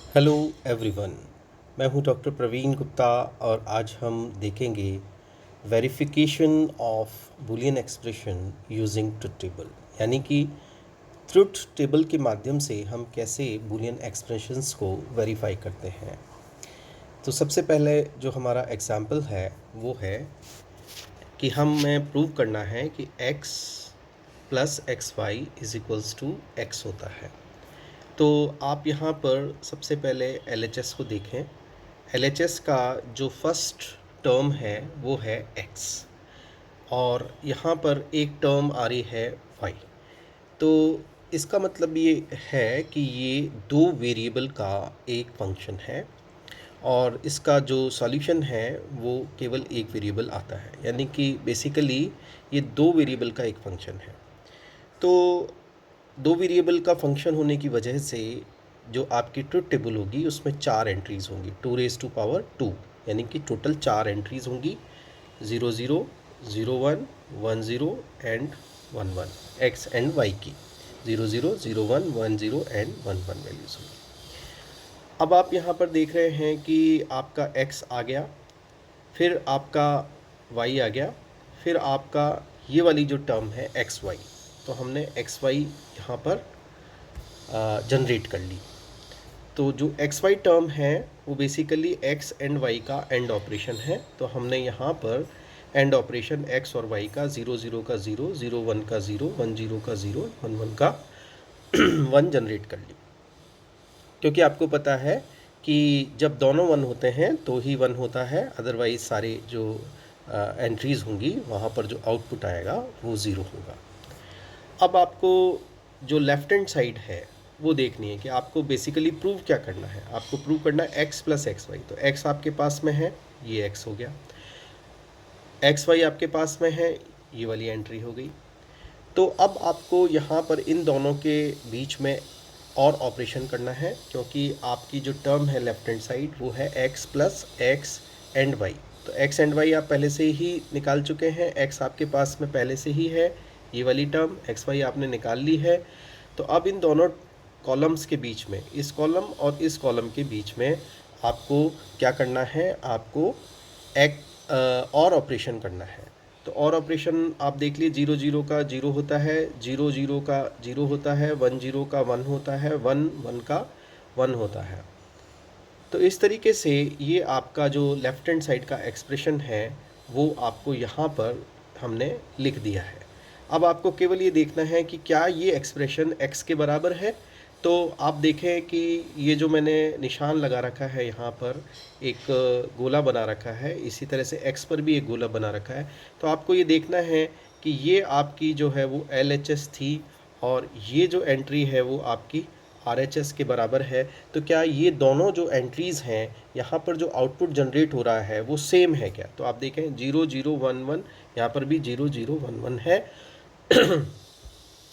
Hello everyone. मैं हूं doctor Praveen Gupta और आज हम देखेंगे verification of Boolean expression using truth table, यानी कि ट्रुथ टेबल के माध्यम से हम कैसे बूलियन एक्सप्रेशंस को वेरीफाई करते हैं। तो सबसे पहले जो हमारा एग्जाम्पल है वो है कि हमें प्रूव करना है कि x plus x y is equals to x होता है। तो आप यहाँ पर सबसे पहले LHS को देखें। LHS का जो फर्स्ट टर्म है वो है x और यहाँ पर एक टर्म आ रही है y। तो इसका मतलब ये है कि ये दो वेरिएबल का एक फंक्शन है और इसका जो सॉल्यूशन है वो केवल एक वेरिएबल आता है, यानी कि बेसिकली ये दो वेरिएबल का एक फंक्शन है। तो दो वेरिएबल का फंक्शन होने की वजह से जो आपकी ट्रुथ टेबल होगी उसमें चार एंट्रीज होंगी, 2⁻², यानी कि टोटल चार एंट्रीज होंगी, 00, 01, 10 एंड 11, एक्स एंड वाई की 00, 01, 10 एंड 11 वैल्यूज होंगी। अब आप यहाँ पर देख रहे हैं कि आपका x आ गया, फिर आपका y आ गया, फिर आपका ये वाली जो टर्म है एक्स वाई। तो हमने एक्स वाई यहाँ पर जनरेट कर ली। तो जो एक्स वाई टर्म है वो बेसिकली एक्स एंड वाई का एंड ऑपरेशन है। तो हमने यहाँ पर एंड ऑपरेशन एक्स और वाई का 00 का 0, 01 का 0, 10 का 0, 11 का 1 जनरेट कर ली, क्योंकि आपको पता है कि जब दोनों 1 होते हैं तो ही 1 होता है, अदरवाइज सारे जो एंट्रीज़ होंगी वहाँ पर जो आउटपुट आएगा वो 0 होगा। अब आपको जो लेफ्ट हैंड साइड है वो देखनी है कि आपको बेसिकली प्रूव क्या करना है। आपको प्रूव करना है x प्लस एक्स वाई। तो x आपके पास में है, ये x हो गया, एक्स वाई आपके पास में है, ये वाली एंट्री हो गई। तो अब आपको यहाँ पर इन दोनों के बीच में और ऑपरेशन करना है, क्योंकि आपकी जो टर्म है लेफ्ट हैंड साइड वो है x plus x and y. तो x एंड वाई आप पहले से ही निकाल चुके हैं, x आपके पास में पहले से ही है, ये वाली टर्म एक्स वाई आपने निकाल ली है। तो अब इन दोनों कॉलम्स के बीच में, इस कॉलम और इस कॉलम के बीच में आपको क्या करना है, आपको एक और ऑपरेशन करना है। तो और ऑपरेशन आप देख लीजिए, 00 का 0 होता है, 00 का 0 होता है, 10 का 1 होता है, 11 का 1 होता है। तो इस तरीके से ये आपका जो लेफ्ट हैंड साइड का एक्सप्रेशन है वो आपको यहाँ पर हमने लिख दिया है। अब आपको केवल ये देखना है कि क्या ये एक्सप्रेशन x के बराबर है। तो आप देखें कि ये जो मैंने निशान लगा रखा है यहाँ पर, एक गोला बना रखा है, इसी तरह से x पर भी एक गोला बना रखा है। तो आपको ये देखना है कि ये आपकी जो है वो LHS थी और ये जो एंट्री है वो आपकी RHS के बराबर है। तो क्या ये दोनों जो एंट्रीज़ हैं यहाँ पर जो आउटपुट जनरेट हो रहा है वो सेम है क्या। तो आप देखें 0011, यहाँ पर भी 0011 है।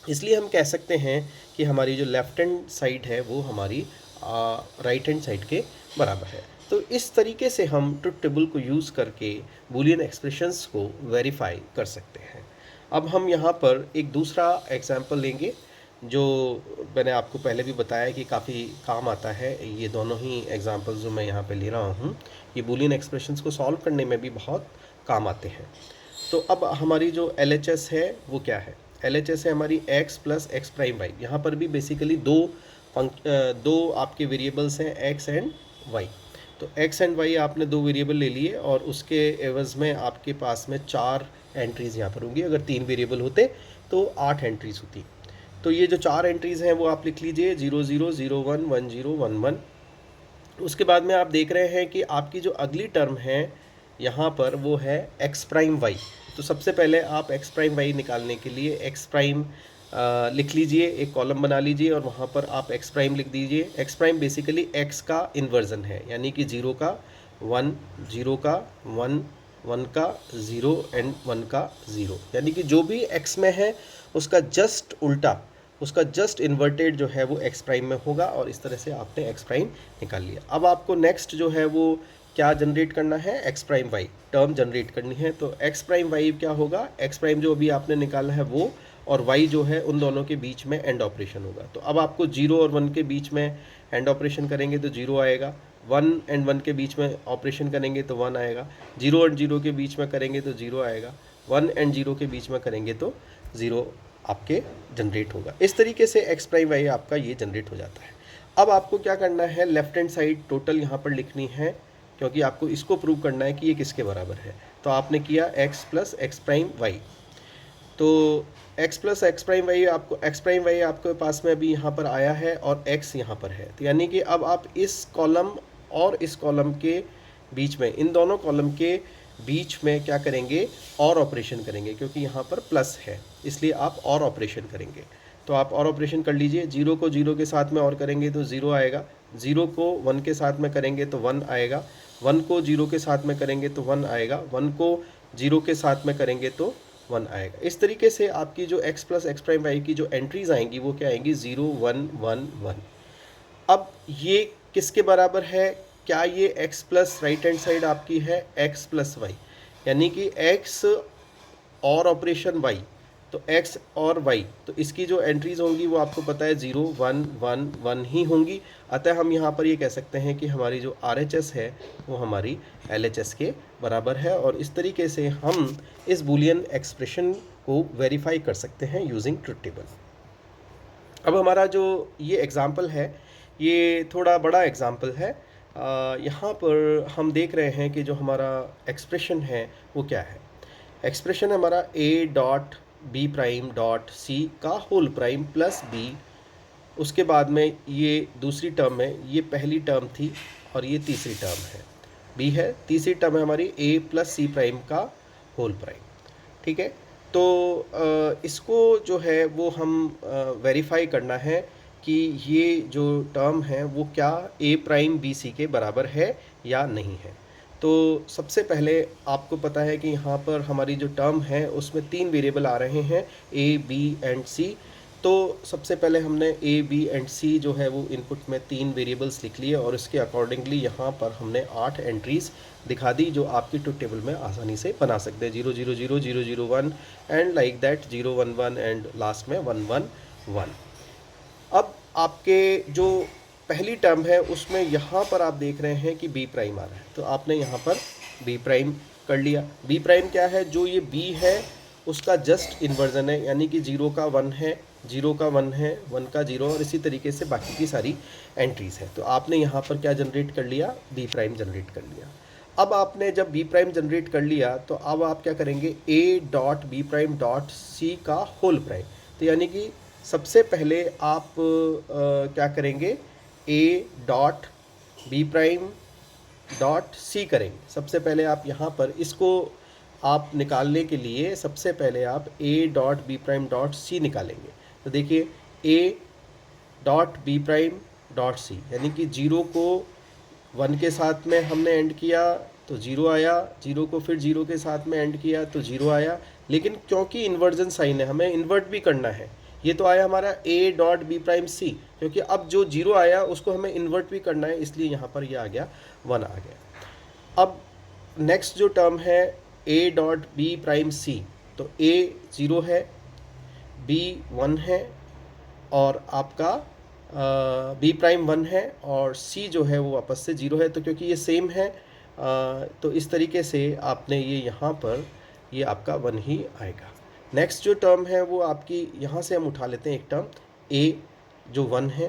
इसलिए हम कह सकते हैं कि हमारी जो लेफ़्ट हैंड साइड है वो हमारी राइट हैंड साइड के बराबर है। तो इस तरीके से हम ट्रुथ टेबल को यूज़ करके बूलियन एक्सप्रेशंस को वेरीफाई कर सकते हैं। अब हम यहाँ पर एक दूसरा एग्जाम्पल लेंगे जो मैंने आपको पहले भी बताया कि काफ़ी काम आता है। ये दोनों ही एग्जाम्पल्स जो मैं यहाँ पे ले रहा हूँ ये बूलियन एक्सप्रेशंस को सॉल्व करने में भी बहुत काम आते हैं। तो अब हमारी जो LHS है वो क्या है, LHS है हमारी x plus x prime y. यहाँ पर भी बेसिकली दो आपके वेरिएबल्स हैं x एंड y। तो x एंड y आपने दो वेरिएबल ले लिए और उसके एवज में आपके पास में चार एंट्रीज़ यहाँ पर होंगी। अगर तीन वेरिएबल होते तो 8 एंट्रीज़ होती। तो ये जो चार एंट्रीज़ हैं वो आप लिख लीजिए, 00, 01, 10, 11। उसके बाद में आप देख रहे हैं कि आपकी जो अगली टर्म है यहाँ पर वो है एक्स प्राइम वाई। तो सबसे पहले आप एक्स प्राइम वाई निकालने के लिए एक्स प्राइम लिख लीजिए, एक कॉलम बना लीजिए और वहाँ पर आप एक्स प्राइम लिख दीजिए। एक्स प्राइम बेसिकली एक्स का इन्वर्जन है, यानी कि 0 का 1, 0 का 1, 1 का 0 एंड 1 का 0, यानी कि जो भी एक्स में है उसका जस्ट उल्टा, उसका जस्ट इन्वर्टेड जो है वो एक्स प्राइम में होगा। और इस तरह से आपने एक्स प्राइम निकाल लिया। अब आपको नेक्स्ट जो है वो क्या जनरेट करना है, x prime y term generate करनी है। तो एक्स प्राइम वाई क्या होगा, एक्स प्राइम जो अभी आपने निकाला है वो और y जो है उन दोनों के बीच में एंड ऑपरेशन होगा। तो अब आपको 0 और 1 के बीच में एंड ऑपरेशन करेंगे तो 0 आएगा, 1 एंड 1 के बीच में ऑपरेशन करेंगे तो 1 आएगा, 0 एंड 0 के बीच में करेंगे तो 0 आएगा, 1 एंड 0 के बीच में करेंगे तो 0 आपके जनरेट होगा। इस तरीके से एक्स प्राइम वाई आपका ये जनरेट हो जाता है। अब आपको क्या करना है, लेफ्ट हैंड साइड टोटल यहाँ पर लिखनी है, क्योंकि आपको इसको प्रूव करना है कि ये किसके बराबर है। तो आपने किया x plus x prime y, तो x plus x prime y आपको एक्स प्राइम वाई आपके पास में अभी यहाँ पर आया है और x यहाँ पर है। तो यानी कि अब आप इस कॉलम और इस कॉलम के बीच में, इन दोनों कॉलम के बीच में क्या करेंगे, और ऑपरेशन करेंगे, क्योंकि यहाँ पर प्लस है इसलिए आप और ऑपरेशन करेंगे। तो आप और ऑपरेशन कर लीजिए, 0 को 0 के साथ में और करेंगे तो 0 आएगा, 0 को 1 के साथ में करेंगे तो 1 आएगा, 1 को 0 के साथ में करेंगे तो 1 आएगा, 1 को 0 के साथ में करेंगे तो 1 आएगा। इस तरीके से आपकी जो x plus x prime y की जो एंट्रीज आएंगी वो क्या आएंगी, 0 1 1 1। अब ये किसके बराबर है, क्या ये x plus right hand side आपकी है x प्लस वाई, यानी कि x और ऑपरेशन y, तो x और y, तो इसकी जो एंट्रीज होंगी वो आपको पता है 0 1 1 1 ही होंगी। अतः हम यहाँ पर ये कह सकते हैं कि हमारी जो RHS है वो हमारी LHS के बराबर है, और इस तरीके से हम इस बूलियन एक्सप्रेशन को वेरीफाई कर सकते हैं यूजिंग ट्रुथ टेबल। अब हमारा जो ये एग्ज़ाम्पल है ये थोड़ा बड़ा एग्ज़ाम्पल है। यहाँ पर हम देख रहे हैं कि जो हमारा एक्सप्रेशन है वो क्या है। एक्सप्रेशन हमारा a dot b prime dot c का होल प्राइम प्लस b, उसके बाद में ये दूसरी टर्म है, ये पहली टर्म थी और ये तीसरी टर्म है b है, तीसरी टर्म है हमारी a प्लस सी प्राइम का होल प्राइम। ठीक है, तो इसको जो है वो हम वेरीफाई करना है कि ये जो टर्म है वो क्या a प्राइम बी सी के बराबर है या नहीं है। तो सबसे पहले आपको पता है कि यहाँ पर हमारी जो टर्म है उसमें 3 वेरिएबल आ रहे हैं a b एंड c। तो सबसे पहले हमने a b एंड c जो है वो इनपुट में 3 वेरिएबल्स लिख लिए और इसके अकॉर्डिंगली यहाँ पर हमने 8 एंट्रीज दिखा दी जो आपकी ट्रुथ टेबल में आसानी से बना सकते हैं, 0 0 0 0 0 1 and like that 0 1 1 and last में 1 1 1। अब आपके जो पहली टर्म है उसमें यहाँ पर आप देख रहे हैं कि b प्राइम आ रहा है, तो आपने यहाँ पर b प्राइम कर लिया। b प्राइम क्या है, जो ये b है उसका जस्ट इन्वर्जन है, यानी कि 0 का 1 है, 0 का 1 है, 1 का 0, और इसी तरीके से बाकी की सारी एंट्रीज है। तो आपने यहाँ पर क्या जनरेट कर लिया, b प्राइम जनरेट कर लिया। अब आपने जब b प्राइम जनरेट कर लिया तो अब आप क्या करेंगे, a dot b prime dot c का होल प्राइम। तो यानी कि सबसे पहले आप क्या करेंगे, a dot b prime dot c करेंगे। सबसे पहले आप यहाँ पर इसको आप निकालने के लिए सबसे पहले आप a dot b prime dot c निकालेंगे। तो देखिए a dot b prime dot c, यानी कि 0 को 1 के साथ में हमने एंड किया तो 0 आया, 0 को फिर 0 के साथ में एंड किया तो 0 आया, लेकिन क्योंकि इन्वर्जन साइन है हमें इन्वर्ट भी करना है, ये तो आया हमारा a dot b prime c, क्योंकि अब जो 0 आया उसको हमें इन्वर्ट भी करना है, इसलिए यहाँ पर ये आ गया 1 आ गया। अब नेक्स्ट जो टर्म है a dot b prime c, तो a 0 है, b 1 है और आपका b प्राइम 1 है और c जो है वो वापस से 0 है। तो क्योंकि ये सेम है तो इस तरीके से आपने ये यहाँ पर ये आपका 1 ही आएगा। नेक्स्ट जो टर्म है वो आपकी यहाँ से हम उठा लेते हैं एक टर्म a जो 1 है,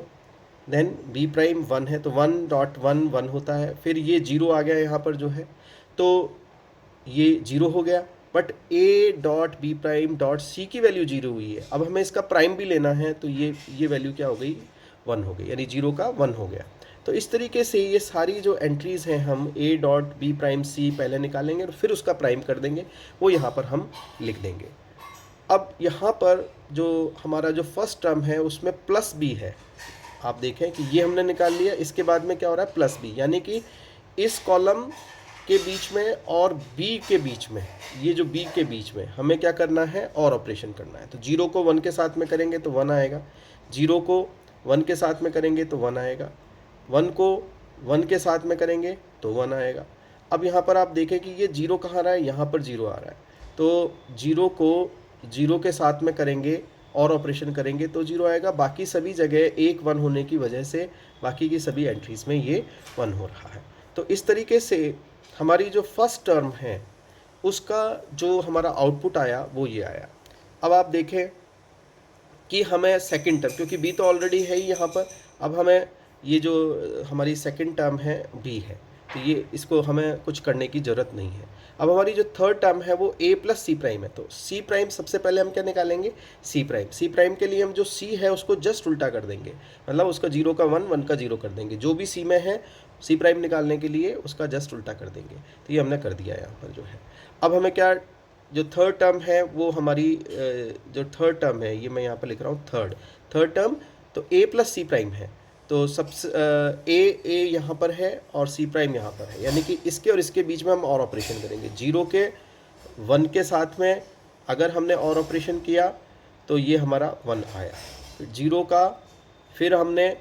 देन b प्राइम 1 है तो 1 डॉट 1 1 होता है, फिर ये 0 आ गया यहाँ पर जो है, तो ये 0 हो गया, but a dot b prime dot c की वैल्यू 0 हुई है। अब हमें इसका प्राइम भी लेना है तो ये वैल्यू क्या हो गई, 1 हो गई, यानी 0 का 1 हो गया। तो इस तरीके से ये सारी जो एंट्रीज़ हैं हम a dot b prime c पहले निकालेंगे और फिर उसका प्राइम कर देंगे, वो यहाँ पर हम लिख देंगे। अब यहाँ पर जो हमारा जो फर्स्ट टर्म है उसमें प्लस b है, आप देखें कि ये हमने निकाल लिया, इसके बाद में क्या हो रहा है प्लस b, यानी कि इस कॉलम के बीच में और b के बीच में, ये जो b के बीच में हमें क्या करना है, और ऑपरेशन करना है। तो 0 को 1 के साथ में करेंगे तो 1 आएगा, 0 को 1 के साथ में करेंगे तो 1 आएगा, 1 को 1 के साथ में करेंगे तो 1 आएगा। अब यहाँ पर आप देखें कि ये 0 कहाँ आ रहा है, यहाँ पर 0 आ रहा है, तो 0 को जीरो के साथ में करेंगे और ऑपरेशन करेंगे तो जीरो आएगा। बाकी सभी जगह एक 1 होने की वजह से बाकी की सभी एंट्रीज में ये 1 हो रहा है। तो इस तरीके से हमारी जो फर्स्ट टर्म है उसका जो हमारा आउटपुट आया वो ये आया। अब आप देखें कि हमें सेकंड टर्म, क्योंकि बी तो ऑलरेडी है ही यहाँ पर, अब हमें ये जो हमारी सेकंड टर्म है बी है, तो ये इसको हमें कुछ करने की ज़रूरत नहीं है। अब हमारी जो थर्ड टर्म है वो a प्लस सी प्राइम है, तो सी प्राइम सबसे पहले हम क्या निकालेंगे, सी प्राइम। सी प्राइम के लिए हम जो सी है उसको जस्ट उल्टा कर देंगे, मतलब उसका 0 का 1, 1 का 0 कर देंगे। जो भी सी में है सी प्राइम निकालने के लिए उसका जस्ट उल्टा कर देंगे। तो ये हमने कर दिया यहाँ पर जो है। अब हमें क्या, जो थर्ड टर्म है वो हमारी जो थर्ड टर्म है, ये मैं यहाँ पर लिख रहा हूँ थर्ड टर्म, तो a प्लस सी प्राइम है, तो सबसे ए यहाँ पर है और सी प्राइम यहाँ पर है, यानी कि इसके और इसके बीच में हम और ऑपरेशन करेंगे। 0 के 1 के साथ में अगर हमने और ऑपरेशन किया तो ये हमारा 1 आया। 0 का फिर हमने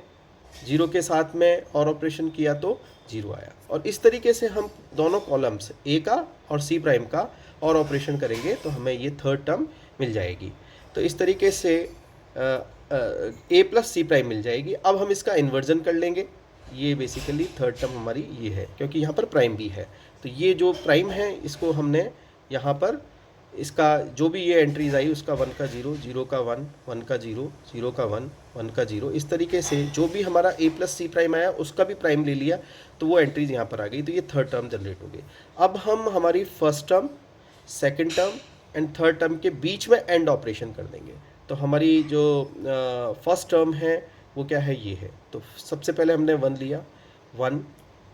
0 के साथ में और ऑपरेशन किया तो 0 आया। और इस तरीके से हम दोनों कॉलम्स a का और सी प्राइम का और ऑपरेशन करेंगे तो हमें ये थर्ड टर्म मिल जाएगी। तो इस तरीके से a प्लस सी प्राइम मिल जाएगी। अब हम इसका इन्वर्जन कर लेंगे। ये बेसिकली थर्ड टर्म हमारी ये है, क्योंकि यहाँ पर प्राइम भी है, तो ये जो प्राइम है इसको हमने यहाँ पर इसका जो भी ये एंट्रीज आई उसका 1 का 0, 0 का 1, 1 का 0, 0 का 1, 1 का 0, इस तरीके से जो भी हमारा a प्लस सी प्राइम आया उसका भी प्राइम ले लिया, तो वो एंट्रीज यहाँ पर आ गई। तो ये थर्ड टर्म जनरेट हो गई। अब हम हमारी first term, second term and third term के बीच में एंड ऑपरेशन कर देंगे। तो हमारी जो फर्स्ट टर्म है वो क्या है, ये है। तो सबसे पहले हमने 1 लिया, 1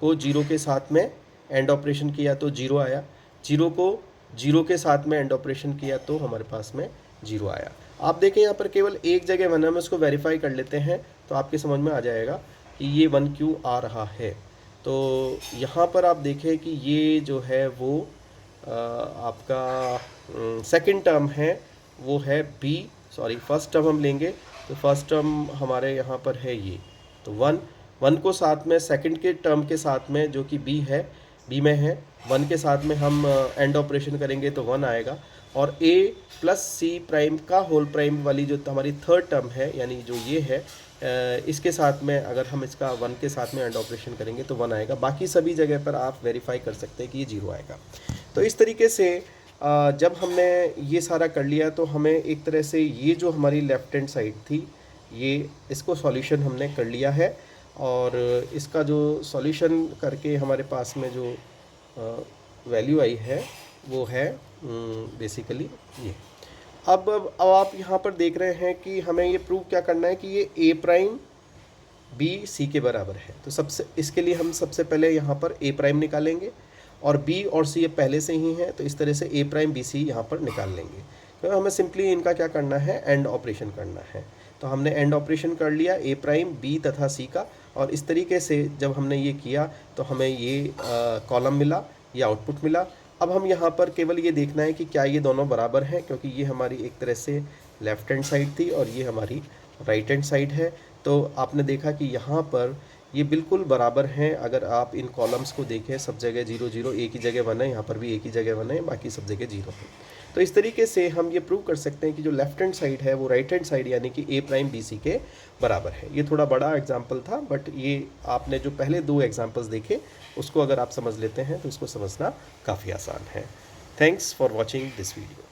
को 0 के साथ में एंड ऑपरेशन किया तो 0 आया। 0 को 0 के साथ में एंड ऑपरेशन किया तो हमारे पास में 0 आया। आप देखें यहाँ पर केवल एक जगह 1 है, हम इसको वेरीफाई कर लेते हैं तो आपके समझ में आ जाएगा कि ये 1 क्यों आ रहा है। तो यहाँ पर आप देखें कि ये जो है वो आपका सेकंड टर्म है, वो है बी, सॉरी फर्स्ट टर्म हम लेंगे तो फर्स्ट टर्म हमारे यहाँ पर है ये, तो 1 को साथ में सेकंड के टर्म के साथ में जो कि बी है, बी में है, 1 के साथ में हम एंड ऑपरेशन करेंगे तो 1 आएगा। और a प्लस सी प्राइम का होल प्राइम वाली जो हमारी थर्ड टर्म है, यानी जो ये है, इसके साथ में अगर हम इसका 1 के साथ में एंड ऑपरेशन करेंगे तो 1 आएगा। बाकी सभी जगह पर आप वेरीफाई कर सकते हैं कि ये 0 आएगा। तो इस तरीके से जब हमने ये सारा कर लिया तो हमें एक तरह से ये जो हमारी लेफ़्ट हैंड साइड थी, ये इसको सॉल्यूशन हमने कर लिया है। और इसका जो सॉल्यूशन करके हमारे पास में जो वैल्यू आई है वो है बेसिकली ये। अब आप यहाँ पर देख रहे हैं कि हमें ये प्रूव क्या करना है कि ये a प्राइम b c के बराबर है। तो सबसे इसके लिए हम सबसे पहले यहाँ पर a प्राइम निकालेंगे और b और c ये पहले से ही हैं, तो इस तरह से a प्राइम b c यहाँ पर निकाल लेंगे। तो हमें सिंपली इनका क्या करना है, एंड ऑपरेशन करना है। तो हमने एंड ऑपरेशन कर लिया a प्राइम b तथा c का, और इस तरीके से जब हमने ये किया तो हमें ये कॉलम मिला, ये आउटपुट मिला। अब हम यहाँ पर केवल ये देखना है कि क्या ये दोनों बराबर हैं, क्योंकि ये हमारी एक तरह से लेफ़्ट हैंड साइड थी और ये हमारी राइट हैंड साइड है। तो आपने देखा कि यहाँ पर ये बिल्कुल बराबर हैं। अगर आप इन कॉलम्स को देखें, सब जगह 0 0, एक ही जगह 1 है, यहाँ पर भी एक ही जगह 1 है, बाकी सब जगह 0 है। तो इस तरीके से हम ये प्रूव कर सकते हैं कि जो लेफ़्ट हैंड साइड है वो राइट हैंड साइड यानी कि a प्राइम बी सी के बराबर है। ये थोड़ा बड़ा एग्जाम्पल था, बट ये आपने जो पहले 2 एग्जाम्पल्स देखे उसको अगर आप समझ लेते हैं तो इसको समझना काफ़ी आसान है। Thanks for watching this video.